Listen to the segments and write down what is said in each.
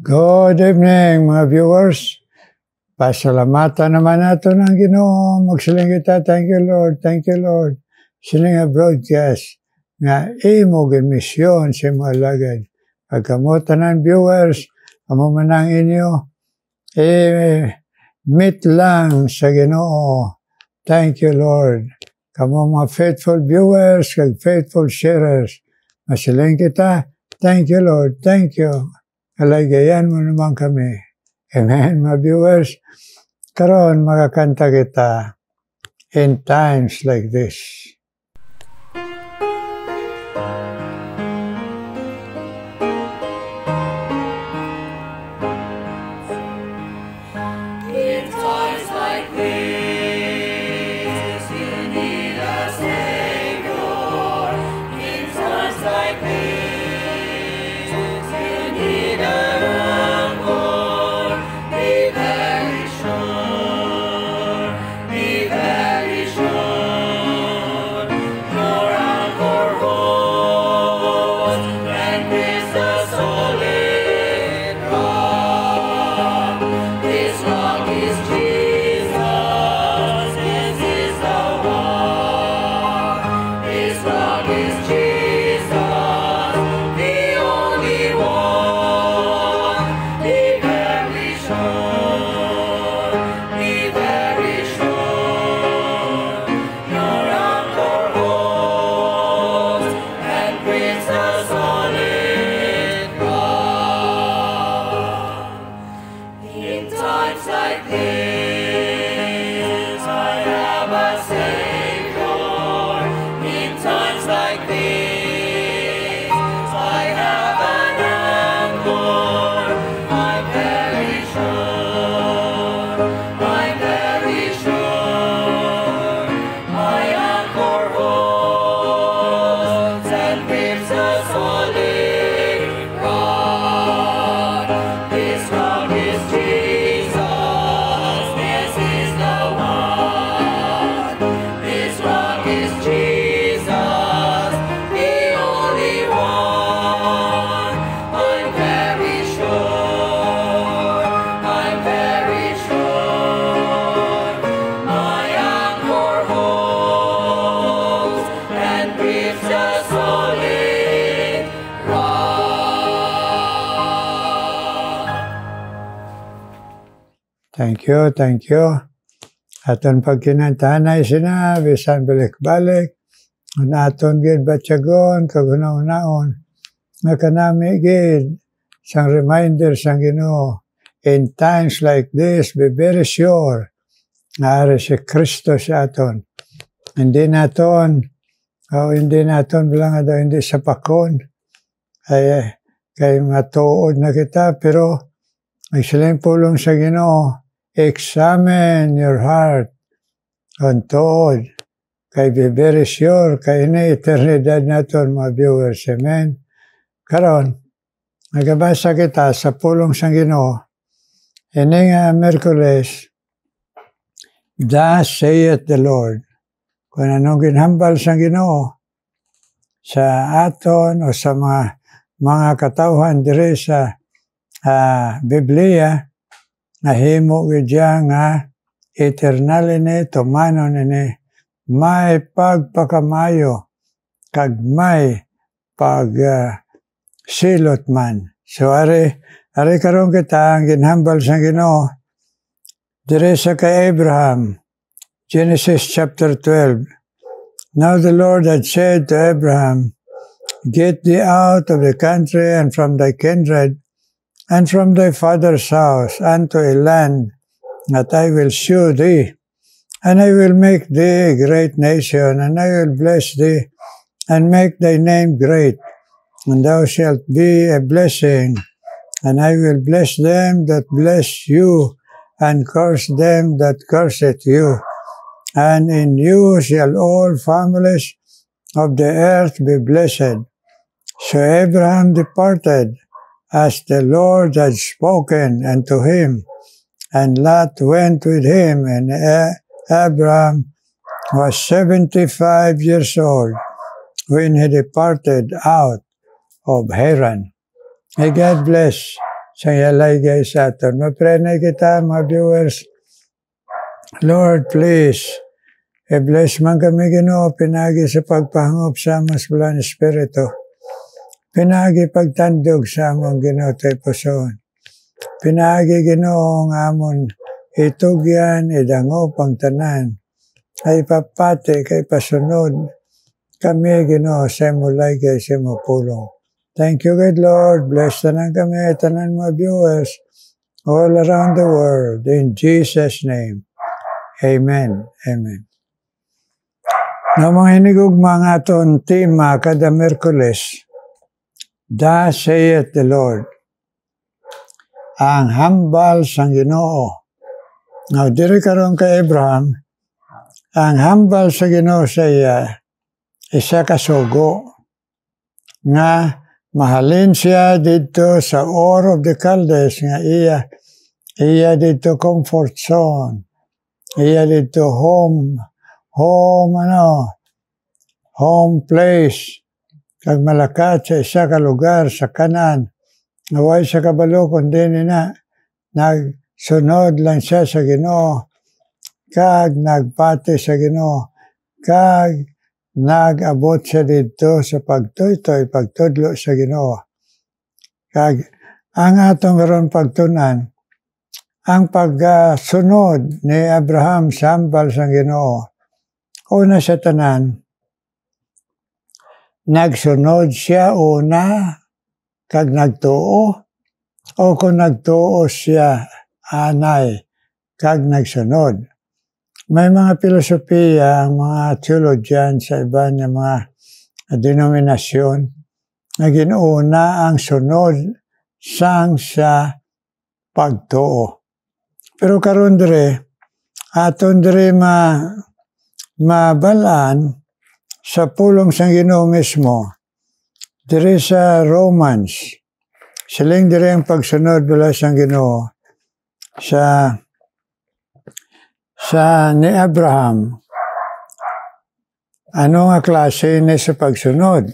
Good evening mga viewers. Pasalamatan naman nato ng Ginoo. Magsiling kita, thank you Lord, thank you Lord. Sining nga broadcast nga imo misyon sa mga lagad. Pagkamutan ng viewers, amo man ang inyo, meet lang sa Ginoo. Thank you Lord. Kamo mga faithful viewers, kag faithful sharers. Masiling kita, thank you Lord, thank you. Kalagayan mo naman kami. Amen, mga viewers. Karon makakanta kita in times like this. In times like this, you need a Savior. In times like this, you need a anchor. Be very sure, be very sure. Your anchor holds and is a solid rock. This rock is Jesus. This is the one. This rock is Jesus, the only one. Be very sure. Be very sure. Your anchor holds and grips a solid rock. In times like this, I have a Savior. In times like this, I have an anchor. I'm very sure. I'm very sure. My anchor holds and grips a solid rock. This rock is Jesus. This is the one. This rock is Jesus, the only one. I'm very sure. I'm very sure. My anchor holds and grips a solid rock. Thank you, thank you. Aton pagkinantahan ay sinabi, bisan balik-balik. Aton gid batyagon, kagunaon-naon. Nga kanami gid, sang reminder sang Ginoo. In times like this, be very sure nga ari si Kristo sa aton. Hindi naton bilang nga daw hindi sa pakon. Kay matuod na kita, pero ay silang pulong sa Ginoo. Examine your heart on tuod. Kay be very sure, kay na eternidad naton mga viewers. Amen. Karon, nagabasa kita sa pulong sa Ginoo. Ini nga Merkules, thus saith the Lord. Kung anong ginhambal sa Ginoo sa aton o sa mga katawhan diri sa Biblia, nahimo gidya nga eternal ini, tumano ini, may pagpakamayo, kag may silot man. So ari karon kita ang ginhambal sa Ginoo diri sa kay Abraham, Genesis chapter 12. Now the Lord had said to Abraham, get thee out of the country and from thy kindred and from thy father's house unto a land that I will shew thee, and I will make thee a great nation, and I will bless thee, and make thy name great, and thou shalt be a blessing, and I will bless them that bless you, and curse them that curseth you, and in you shall all families of the earth be blessed. So Abraham departed, as the Lord had spoken unto him, and Lot went with him, and Abraham was 75 years old when he departed out of Haran. May God bless sa yalay guys aton. Maprenay kita mga viewers. Lord, please, i-bless man kami Ginoo, pinagi sa pagpahangop sa mas bulan Espiritu. Pinagi pagtandog sa among Ginoo tayo puson. Pinagi Ginoo ng amon itugyan, idangop ang tanan. Ay papati kay pasunod kami Ginoo sa mulay kay sa pulong. Thank you, good Lord. Bless tanan kami, tanan mga viewers all around the world. In Jesus' name. Amen. Amen. Na mga hinigog mga aton tema kada Merkules, Thus saith the Lord, ang hambal sang Ginoo. Now, diri karon kay Abraham, ang hambal sa Ginoo sa iya, isa kasugo, nga mahalin siya dito sa Ur of the Chaldees, nga iya dito comfort zone, iya dito home place, kag malakat sa isa ka lugar sa kanan, naway sa kabalo kundi na nagsunod lang siya sa Ginoo, kag nagpati sa Ginoo, kag nag-abot siya dito sa pagtuytoy, pagtudlo sa Ginoo. Kag ang atong karon pagtunan, ang pagsunod ni Abraham sa hambal sa Ginoo, una sa tanan, nagsunod siya una, kag nagtuo, o kung nagtuo siya, anay, kag nagsunod. May mga filosofiya, ang mga theologian sa iba ng mga denominasyon, na ginuna ang sunod sang sa pagtuo. Pero karon dire, aton dire mabalaan sa pulong sang Ginoo mismo, dire sa Romans, siling dire ang pagsunod bala sang Ginoo sa ni Abraham. Ano nga klase ni sa pagsunod?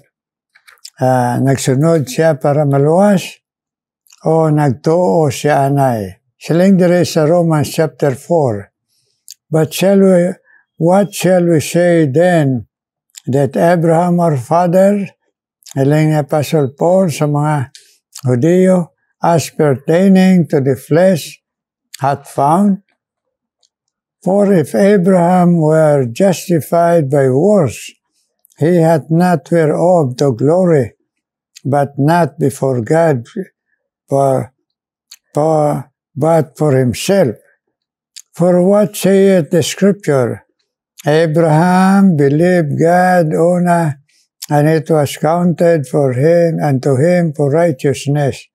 Nagsunod siya para maluwas o nagtuo siya anay? Siling dire sa Romans chapter 4. But what shall we say then? That Abraham our father, ilang ni Apostle Paul sa mga Hudiyo, as pertaining to the flesh, hath found? For if Abraham were justified by works, he hath not whereof to glory, but not before God, but for himself. For what saith the Scripture? Abraham believed God una, and it was counted for him unto him for righteousness.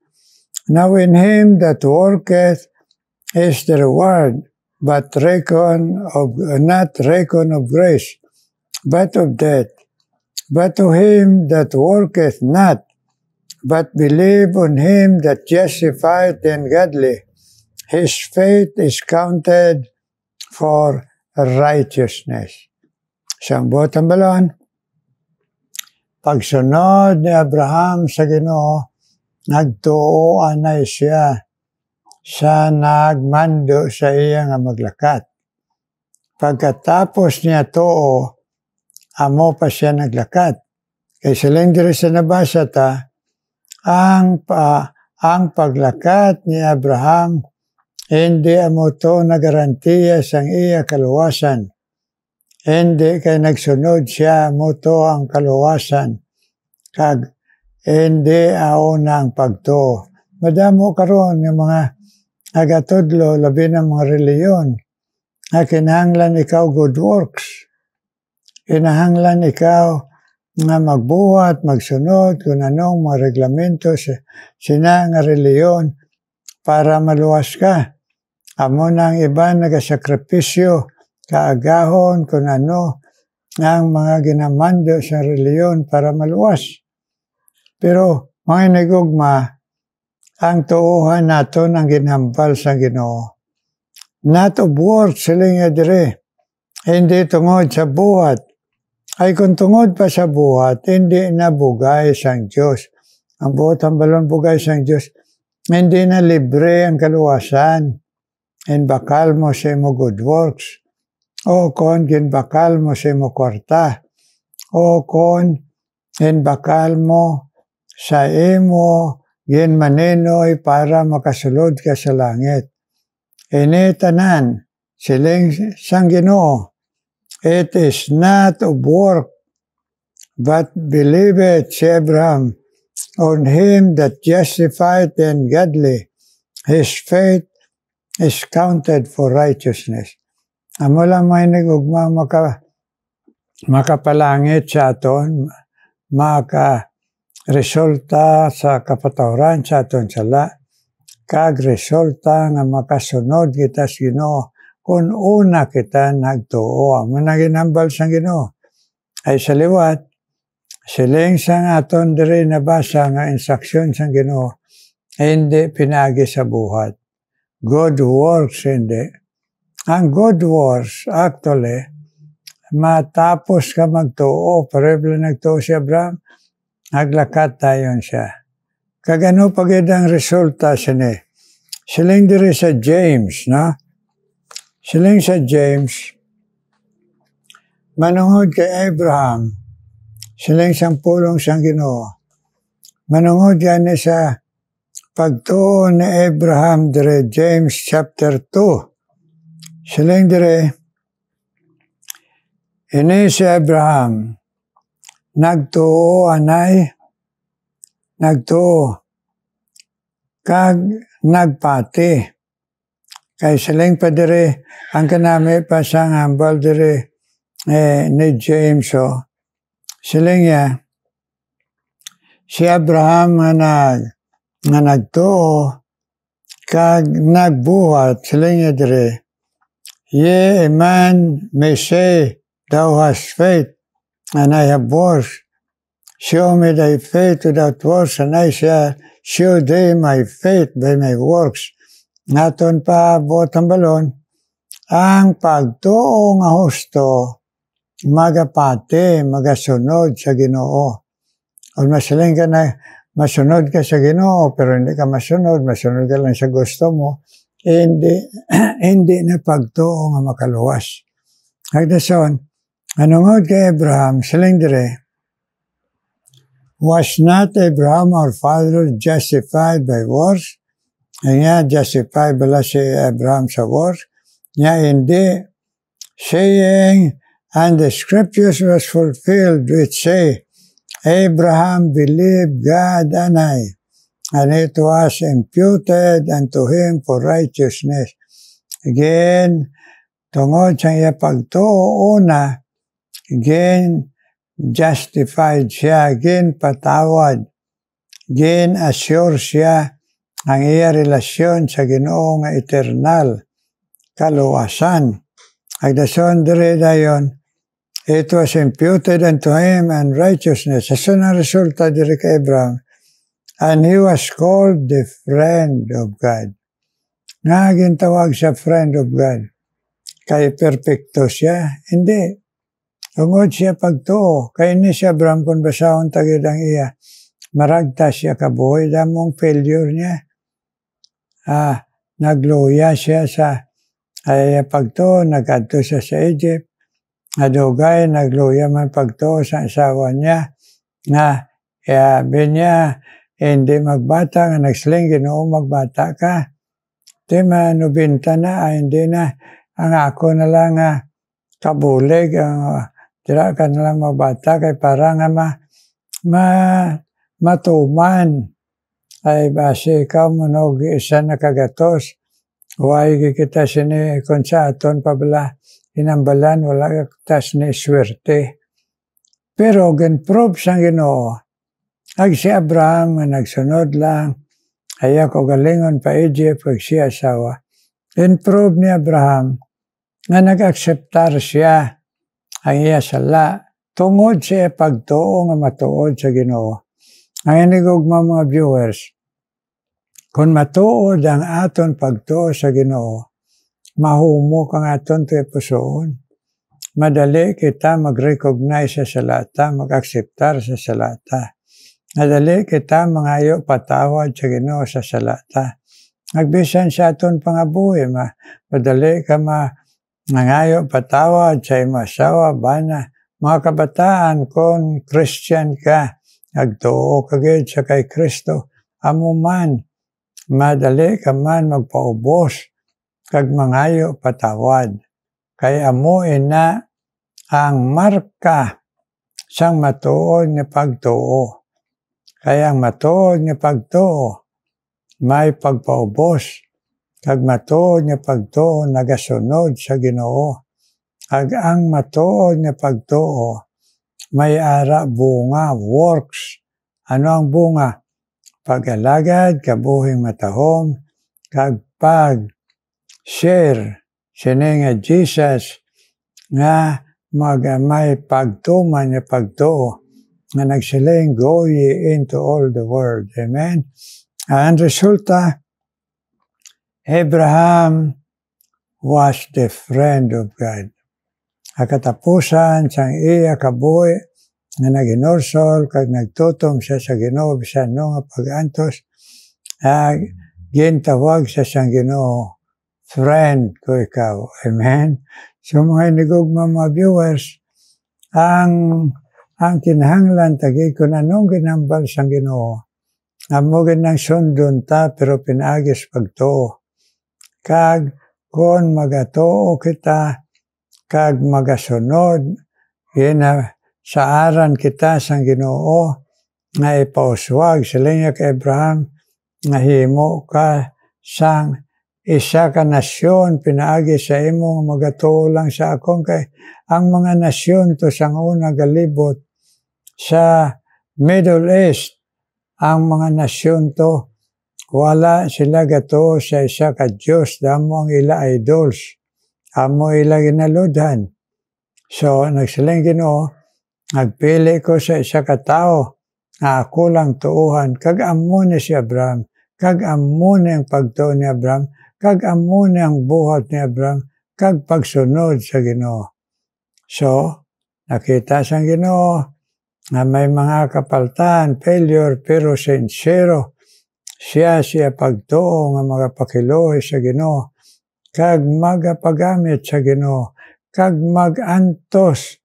Now in him that worketh is the reward, but not reckon of grace, but of death. But to him that worketh not, but believe on him that justifieth the ungodly, his faith is counted for righteousness. Isang botang balon, pagsunod ni Abraham sa Ginoo, nagtuo anay siya sa nagmando sa iya nga maglakat. Pagkatapos niya tuo, amo pa siya naglakat. Kay silang diri sa nabasa ta, ang paglakat ni Abraham, hindi amo to nagarantiya sang iya kaluwasan. Hindi kay nagsunod siya, amo to ang kaluwasan. Kag hindi auna ang pagtuo. Madamo karon ng mga agatudlo, labi ng mga reliyon, na kinahanglan ikaw good works. Kinahanglan ikaw nga magbuhat, magsunod, kung anong mga reglamento sina nga reliyon para maluwas ka. Amo na ang iba nagasakripisyo, kaagahon, kung ano ang mga ginamando sa reliyon para maluwas. Pero mga nagugma, ang tuuhan naton ang ginhambal sa Ginoo. Not of works, siling nga dire. Hindi tungod sa buhat. Ay kung tungod pa sa buhat, hindi na bugay sang Diyos. Ang buhat ang balon bugay sang Diyos. hindi na libre ang kaluwasan. Bakal mo sa imo good works. O kon ginbakal mo sa imo kwarta. O kon bakal mo sa imo ginmanenoy para makasulod ka sa langit. Ini tanan siling sang Ginoo. It is not of work, but believeth si Abraham on him that justified and godly. His faith is counted for righteousness. Amo lang may nagugma makapalangit sa aton, resulta sa kapatawaran sa aton sala, kag resulta nga makasunod kita sa Ginoo kung una kita nagtuo. Amo na ginambal sa Ginoo. Ay sa liwat, siling sang aton diri nabasa nga instruksyon sa Ginoo, hindi pinagi sa buhat. Good works hindi. Ang good works actually, matapos ka magtuo, parebla nagtuo si Abraham, naglakat tayon siya. Kagano pagid ang resulta sini. Siling diri sa James, no? Siling sa James, manungod kay Abraham, siling sang pulong sang Ginoo. Manungod yan sa pagtuo ni Abraham dire James chapter 2. Siling dire, ini si Abraham, nagtuo anay, nagtuo, kag nagpati. Kay siling pa dire, ang kanami pa sang hambal dire ni James, siling ya, si Abraham nga nagtuo, kag nagbuhat, siling ya dire, ye a man may say, thou hast faith, and I have works. Show me thy faith without works, and I shall show thee my faith by my works. Naton pa buot ang balon, ang pagtuo nga husto, magapati, magasunod sa Ginoo. O masiling ka na, masunod ka sa Ginoo, pero hindi ka masunod ka lang sa gusto mo, hindi na pagtuo nga makaluwas. Hagdason, anungod kay Abraham, siling dire, was not Abraham our father justified by works? Nga, justified bala si Abraham sa works? Nga, hindi. Saying, and the scriptures was fulfilled which say, Abraham believed God and it was imputed unto him for righteousness. Again, tungod sa iya pagtuo una, again, justified siya, again, patawad, again, assure siya ang iya relasyon sa Ginoo nga eternal, kaluwasan. Agdason dire dayon, it was imputed unto him and righteousness. Aso na resulta dire kay Abraham. And he was called the friend of God. Nga gintawag siya friend of God. Kay perfecto siya? Hindi. Tungod siya pagtuo. Kay ni siya Abraham kung basahon tagid ang iya. Maragta siya kabuhay. Damong failure niya. Nagluya siya sa pagtuo. Nag-adto siya sa Egypt. Adugay, nagluya man pagtuo sa asawa niya. Niya, hindi magbata. Nga nagsiling, Ginoo magbata ka. Di manubinta na. Hindi na. Ang ako na lang kabulig. Tira ka na lang magbata. Kay para nga matuman. Ay base ikaw manog isa na kagatos. Huwag kita sini kung sa aton pabala inambalan wala kita sini swerte. Pero gan-prove sang Ginoo. Ag si Abraham nga nagsunod lang. Ayaw ko galingon pa Egypt pag siya asawa. In-prove ni Abraham nga nag-akseptar siya ang iya sala. Tungod siya pagtuo nga matuod sa Ginoo. Ang inigugma mga viewers, kung matuod ang aton pagtuo sa Ginoo, mahumok ang aton pusoon. Madali kita mag-recognize sa salata, mag-akseptar sa salata. Nadali kita mangayo patawad sa Ginoo sa salata. Nagbisan sa aton pangabuhi, madali ka mangayo patawad sa imong asawa, bana. Mga kabataan, kung Christian ka, nagtuo ka gid sa kay Kristo, amo man, madali ka man magpaubos, kag mangayo patawad. Kay amo ina ang marka sang matuod ni pagtuo. Kaya ang matuod ni pagtuo, may pagpaubos, kag matuod ni pagtuo nagasunod sa Ginoo. Kag ang matuod ni pagtuo, may ara bunga, works. Ano ang bunga? Pag-alagad, kabuhing matahom, kag pag-share sini nga Jesus nga may pagtuman ni pagtuo nga nagsiling, go ye into all the world. Amen? Ang resulta, Abraham was the friend of God. Ang katapusan sang iya kabuhi nga naginorsol kag nagtutom siya sa Ginoo bisan no nga pag-antos, gintawag siya sang Ginoo, friend ko ikaw. Amen? So mga hinigugma mga viewers, ang kinahanglan tagi kung anong ginambal sang Ginoo, amo ginang sundon ta pero pinagis pagtuo. Kag kung magatuo kita, kag magasunod, sa aran kita sang Ginoo, nga ipauswag sila niya kay Abraham, nga himo ka sang isa ka nasyon, pinaagi sa imo, magatuo lang sa akong kay ang mga nasyon to sang una galibot sa Middle East, ang mga nasyon to, wala sila gatuo sa isa ka Diyos, damo ang ila idols, amo ila ginaludhan. So, nagsiling Ginoo, nagpili ko sa isa ka tao, nga ako lang tuuhan, kag amo ni si Abraham, kag amo ni ang pagtuo ni Abraham, kag amo ni ang buhat ni Abraham, kag pagsunod sa Ginoo. So, nakita sang Ginoo, na may mga kapaltan, failure, pero sincero, siya pagtuo nga magapakiluhi sa Ginoo, kag magapagamit sa Ginoo, kag magantos,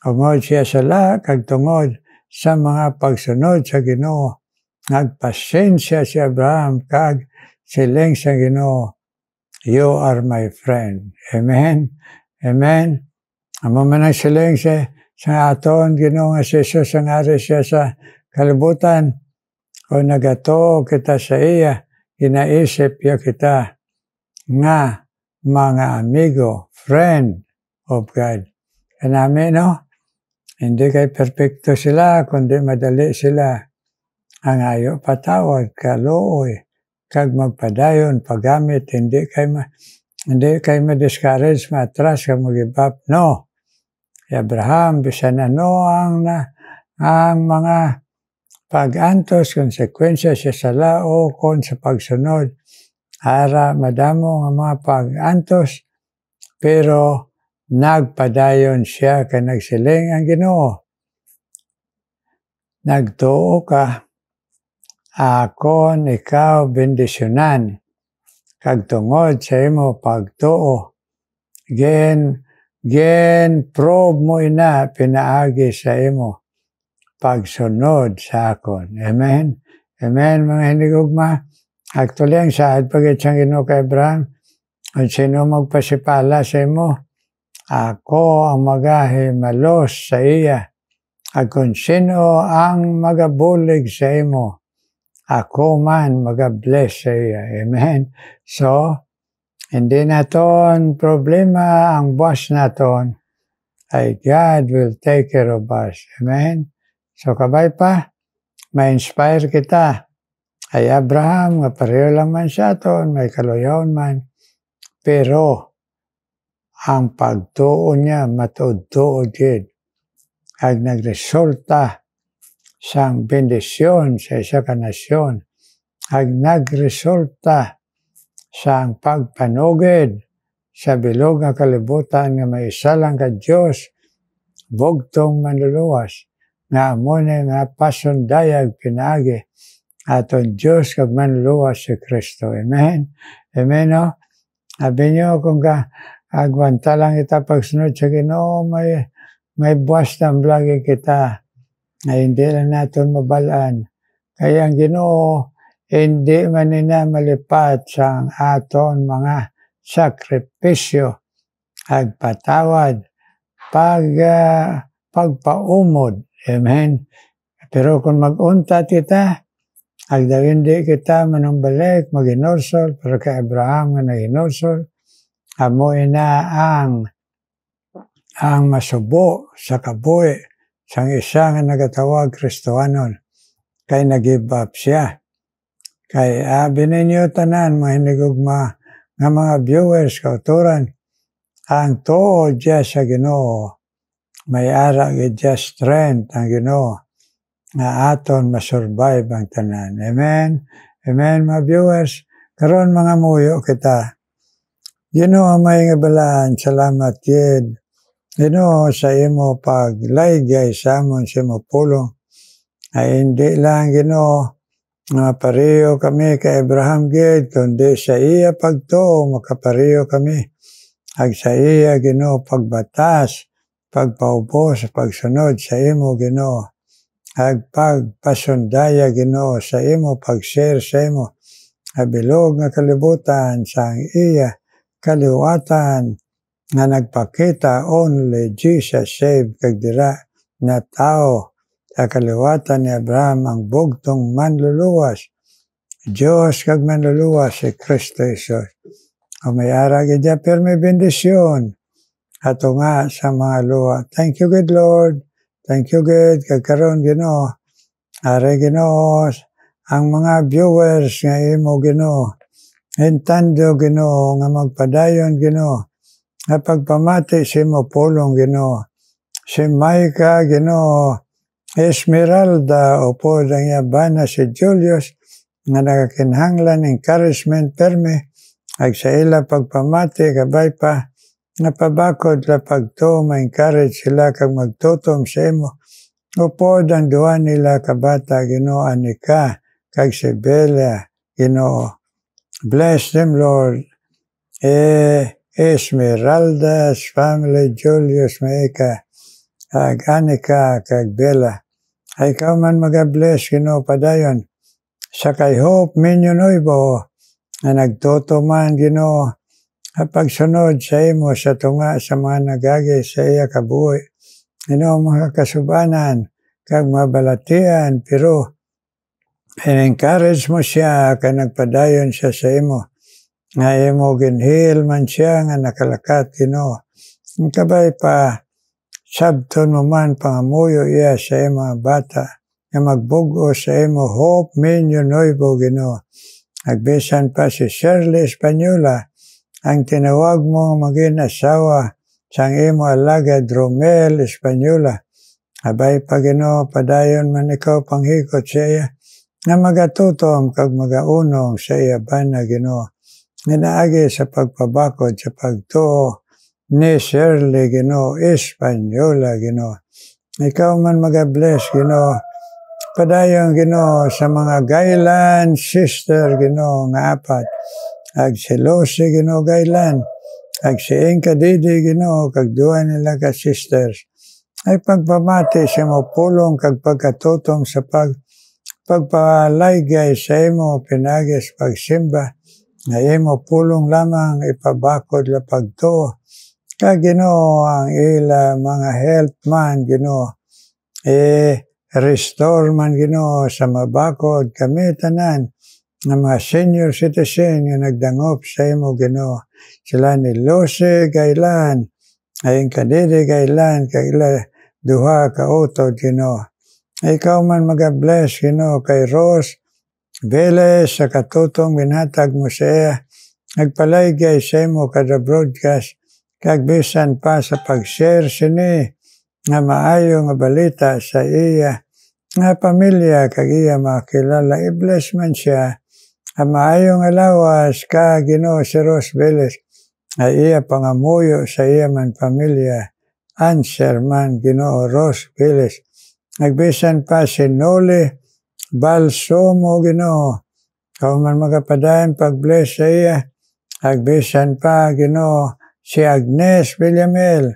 ungod siya sala, kag tungod sa mga pagsunod sa Ginoo, nagpasensya si Abraham, kag siling sa Ginoo, you are my friend. Amen? Amen? Amo man ang siling sa aton Ginoo nga si Jesus, ang ari siya sa kalibutan, o nagatuo kita sa iya, ginaisip ya kita nga mga amigo, friend of God. Kanami, no? Hindi kay perfecto sila, kundi madali sila. Ang ayo patawad, kaluoy, kag magpadayon, paggamit, hindi kay ma-discourage, matras, kag mag-give up. No. Abraham, bisan ano ang mga pag-antos, konsekwensya siya sa lao, kung sa pagsunod, ara madamo nga mga pag-antos, pero nagpadayon siya kay nagsiling ang Ginoo. Nagtuo ka, akon ikaw bendisyonan, kag tungod sa imo pagtuo, probe mo ina, pinaagi sa imo pagsunod sa akon. Amen? Amen, mga hinigugma. Actually, ang saad pagit siyang Ginoo kay Abraham, kung sino magpasipala sa imo, ako ang magahimalos sa iya. At kung sino ang magabulig sa imo, ako man magabless sa iya. Amen? So, hindi naton problema ang boss naton, ay God will take care of us. Amen? So, kabay pa, ma-inspire kita. Ay Abraham, nga pareho lang man siya aton, may kaluyaon man. Pero, ang pagtuo niya, matuod-tuod yun. Ag nagresulta sang bendisyon sa isa ka nasyon. Ag nagresulta sang pagpanugid sa bilog nga kalibutan nga may isa lang ka Diyos, bugtong manluluwas, nga muna nga pasundayag pinaagi aton Diyos kag manluwas si Kristo. Amen? Amen, no? Sabi niyo, kung agwanta lang kita pagsunod sa Ginoo, may buwas ng lagi kita na hindi lang natin mabalaan. Kaya ang Ginoo, hindi man nina malipat sa aton mga sakripisyo, agpatawad, pagpaumod. Amen. Pero kung mag-unta kita, agdawindi kita manumbalik, mag-inorsol, pero kay Abraham nga nag-inorsol, amoy na ang masubo sa kabuhi sang isa nga nagatawag Kristohanon, kay nag-give up siya. Kay bininyo tanan, mga hinigugma nga mga viewers, kauturan, ang tuod dya sa Ginoo, may ara gidya strength ang Ginoo, nga aton masurvive ang tanan. Amen? Amen, mga viewers. Karon mga muyo kita. Ginoo may nga balaan, salamat yun. Ginoo sa imo paglaygay sa amon sa imo pulong. Ay hindi lang Ginoo, nga pareho kami kay Abraham gid, kundi sa iya pagtuo makapareho kami. Ag sa iya Ginoo pagbatas, pagpaubos, pagsunod sa imo Ginoo. Ag pagpasundaya Ginoo sa imo, pag-share sa imo. Abilog nga kalibutan sa iya kaliwatan nga nagpakita only Jesus saved kag dira na tao. Sa kaliwatan ni Abraham ang bugtong manluluwas. Diyos kag manluluwas si Kristo Jesus. O may ara gidya pero may bendisyon. Ato nga sa mga luwa. Thank you good Lord. Thank you good kag karon Ginoo. Are Ginoo ang mga viewers nga imo Ginoo. Entando Ginoo nga magpadayon Ginoo. Nga pagpamati si imo pulong Ginoo. Si Micah Ginoo. Esmeralda o po ang yabana si Julius nga nagakinhanglan encouragement perme ag sa ila pagpamati kabay pa nga pabakod la pagto ma-encourage sila kag magtutom sa imo upod ang duwa nila kabata Ginoo Anika kag si Bella Ginoo. Bless them Lord. Esmeralda's family, Julius Micah ag Anika kag Bella. Ay ikaw man mag-bless Ginoo padayon. Sa kay Hope Minyonoybo na nagtuto man Ginoo pagsunod sa imo sa tunga sa mga nagagi sa iya kabuhi. Ginoo mga kasubanan kag mabalatian pero encourage mo siya kay nagpadayon siya sa imo. Nga imo ginhil man siya nga nakalakat Ginoo. Ang kabay pa sabton mo man pangamuyo iya sa mga bata nga magbugo sa imo Hope Minyonoybo Ginoo. Agbisan pa si Shirley Espanyola ang tinawag mo maging asawa sang imo alagad Romel Espanyola. Abay pa Ginoo padayon man ikaw panghikot sa iya nga magatutom kag magaunong sa iya bana Ginoo. Nga naagi sa pagpabakod sa pagtuo ni Shirley Ginoo Espanyola Ginoo. Ikaw man mag-bless Ginoo. Padayon Ginoo sa mga gaylan sister Ginoo nga apat. Ag si Lucy Ginoo gaylan. Ag si Inka Didi Ginoo kag duwa nila ka sisters. Ay pagpamati sa mo pulong kag pagkatutom sa pagpalaygay sa imo pinagis pagsimba. Nga imo pulong lamang ipabakod la pagtuo. Kag Ginoo ang ila mga health man Ginoo. Restore man Ginoo sa mabakod kami tanan ng mga senior citizen nga nagdangop sa imo Ginoo. Sila ni Lucy gaylan, ayong kadidi gaylan, kay ila duha ka utod Ginoo. Ikaw man mag-bless Ginoo kay Rose Vélez sa katutong binhatag mo sa iya. Nagpalaygay sa imo kada broadcast kag bisan pa sa pag-share sini nga maayo nga balita sa iya nga pamilya kag iya makilala. I-bless man siya ang maayo nga lawas ka Ginoo si Rose Vélez ay iya pangamuyo sa iya man pamilya. Answer man Ginoo Rose Vélez Agbisan pa si Noli Balsomo, Ginoo. Kauman magapadayon pag-bless sa iya. Agbisan pa, Ginoo, si Agnes Villamel.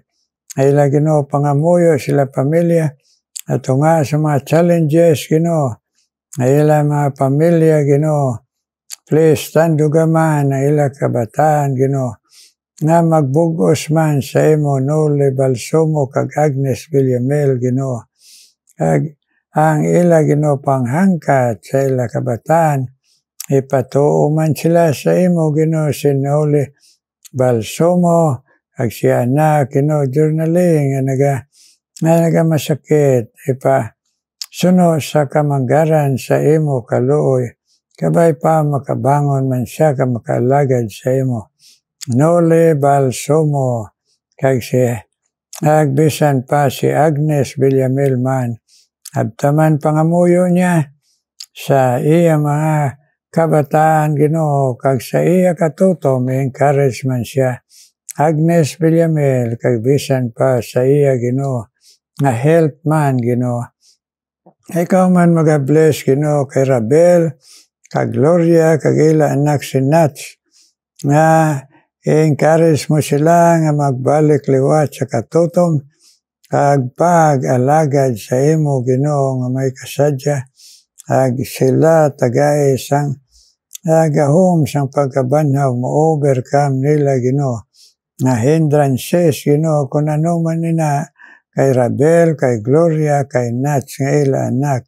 Ila, Ginoo, pangamuyo sila pamilya. At nga sa mga challenges, Ginoo. Ila mga pamilya, Ginoo. Please, tandugaman na ila kabataan, Ginoo. Nga magbugos man sa imo Noli Balsomo kag Agnes Villamel, Ginoo. Ang ila, Ginoo, panghangkat sa ila kabataan, ipatuo man sila sa imo, Ginoo, si Noli Balsomo, ag si anak, Ginoo, journaling, nga masakit, suno sa kamanggaran sa imo kaluoy, kabay pa makabangon man siya ka makalagad sa imo. Noli Balsomo, kag si agbisan pa si Agnes Villamel man, abtaman pangamuyo niya sa iya mga kabataan, Ginoo, kag sa iya katuto, may encourage man siya. Agnes Villamel, kag bisan pa sa iya, Ginoo, nga health man, Ginoo. Ikaw man mag-bless, Ginoo, kay Rabel, kag Gloria, kag ila anak si Nats, nga i-encourage mo sila nga magbalik liwat sa katutom, kag pag-alagad sa imo, Ginoo, nga may kasadya, ag sila tagay sang agahom sang pagkabanhaw mo overcome nila, Ginoo, nga hindrances, Ginoo, kung ano man nina kay Rabel, kay Gloria, kay Nats nga ila anak,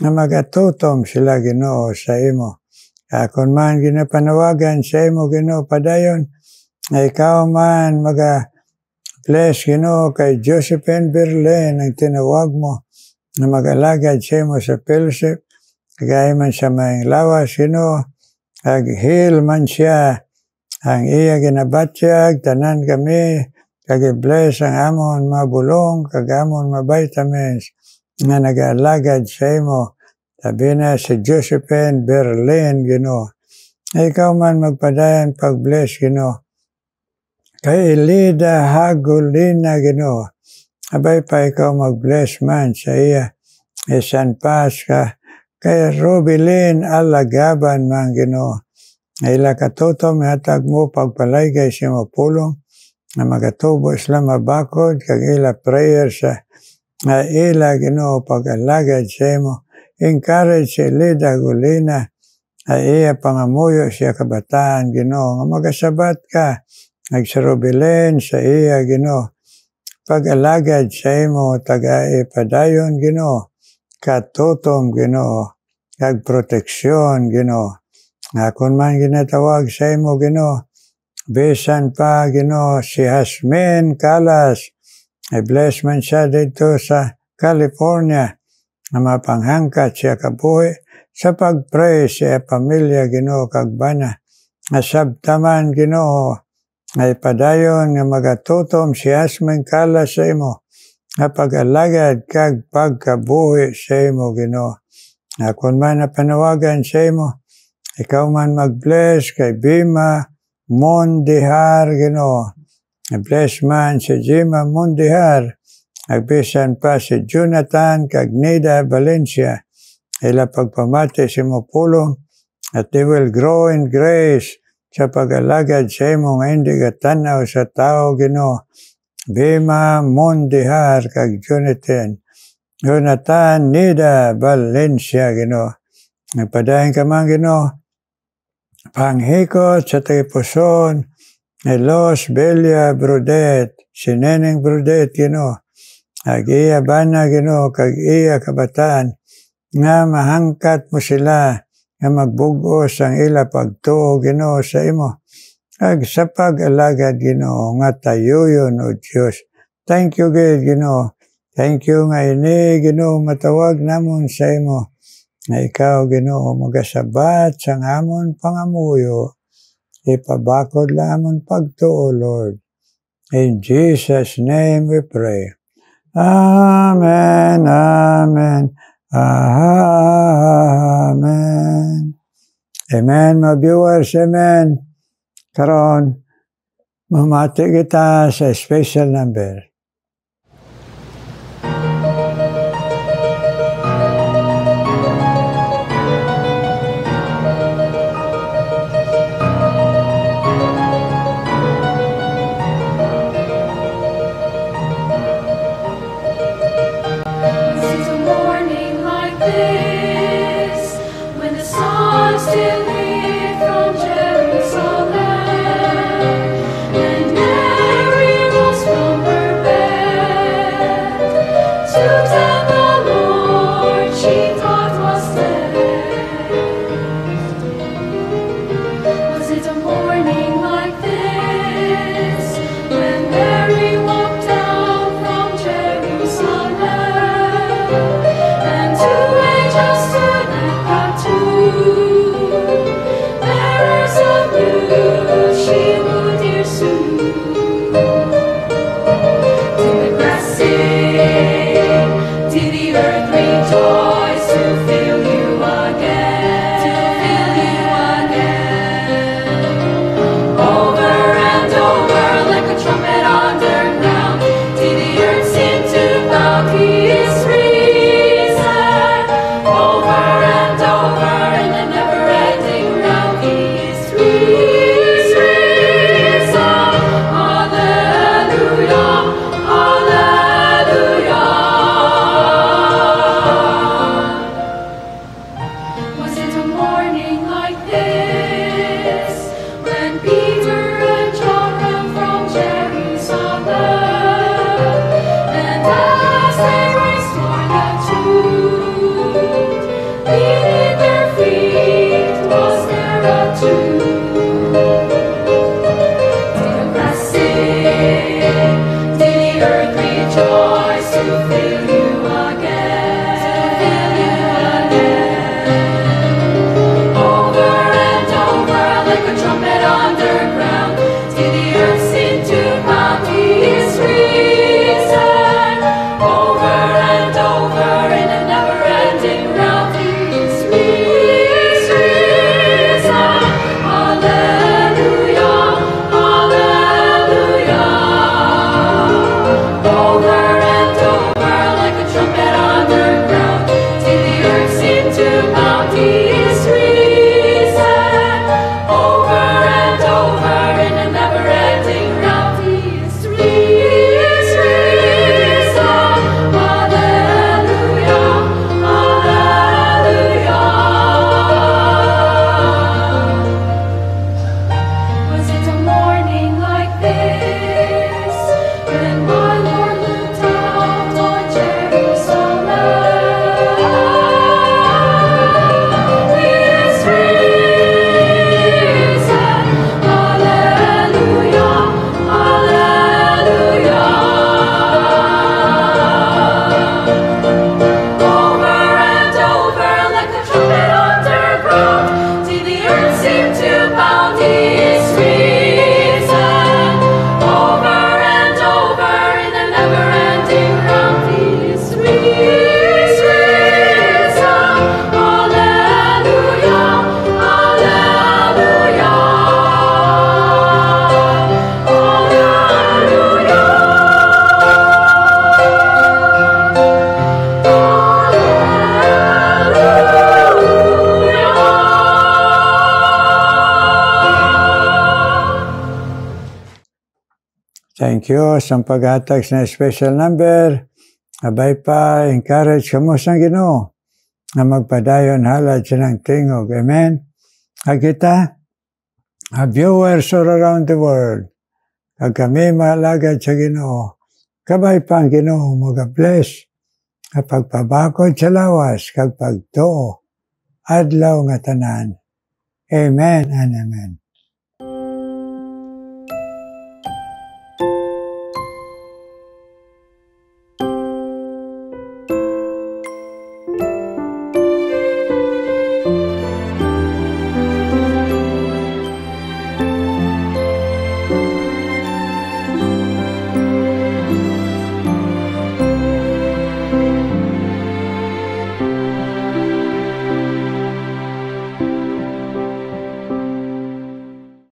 nga magatutom sila, Ginoo, sa imo. Kung man ginapanawagan sa imo, Ginoo, padayon, nga ikaw man bless, Ginoo, kay Josephine Berlin, ang tinawag mo, na mag-alagad sa imo sa fellowship, kagaya man sa may lawas, Ginoo, ag-heal man siya, ang iya ginabatyag, tanan kami, kag-bless ang amon mabulong, kag amon ma-vitamins, nga nag-alagad sa imo, tabi na si Josephine Berlin, Ginoo. Ikaw man magpadayan pag-bless, Ginoo. Kay Elida Hagulina, Ginoo. Abay pa ikaw mag-bless man sa iya. Isan pas ka. Kay Rubilin Alagaban man, Ginoo. Ila katutom hatag mo pagpalaygay siya mapulong na magatubo sila mabakod kag ila prayer sa ila, Ginoo, pag-alagad sa imo. Encourage si Elida Hagulina iya pangamuyo siya kabataan, Ginoo, nga magasabat ka nagsarubilen sa iya, Ginoo, pag-alagad sa imo taga-ipadayon, Ginoo, katutom, Ginoo, kag proteksyon, Ginoo. Nga kung man ginatawag sa imo, Ginoo, bisan pa, Ginoo, si Hasmin Calas, bless man siya dito sa California, na mapanghangkat siya kabuhi sa pag-pray siya pamilya, Ginoo, kag bana. Asabtaman, Ginoo, ay padayon nga magatutom si Hasmin Calas sa imo, nga pag-alagad kag pagkabuhi sa imo, Ginoo. Nga kung man napanawagan sa imo, ikaw man mag-bless kay Bima Mondihar, Ginoo. Bless man si Jima Mondihar. Nagbisan pa si Jonathan kag Nida Valencia. Ila pagpamati si mo pulong at they will grow in grace sa pag-alagad sa imo nga hindi katanaw sa tao, Ginoo. Bima Mondihar kag Jonathan Nida Valencia, Ginoo. Nagpadayon ka man, Ginoo, panghikot sa Tipuson ni Los Belia Brudet, si Neneng Brudet, Ginoo. Ag-iya bana, Ginoo, kag iya kabataan, nga mahangkat mo sila, nga magbugos ang ila pagtuo, Ginoo, sa imo. Ag sa pag-alagad, Ginoo, nga tayuyon o Diyos. Thank you, God, Ginoo. Thank you nga ini, Ginoo, matawag namon sa imo. Na ikaw, Ginoo, magasabat sang amon pangamuyo, ipabakod lamon pagtuo, Lord. In Jesus' name we pray. Amen, amen, amen. Amen, mga viewers, amen. Karon, mamati kita sa special number. Thank you sa paghatag na special number. Abay pa, encourage kamo sa Ginoo na magpadayon halad silang tingog. Amen? Kita, viewers all around the world, kag kami malagad sa Ginoo, kabay pa ang Ginoo mag-bless kapag pabakod sa lawas, kag pagtuo, adlaw nga tanan. Amen and amen.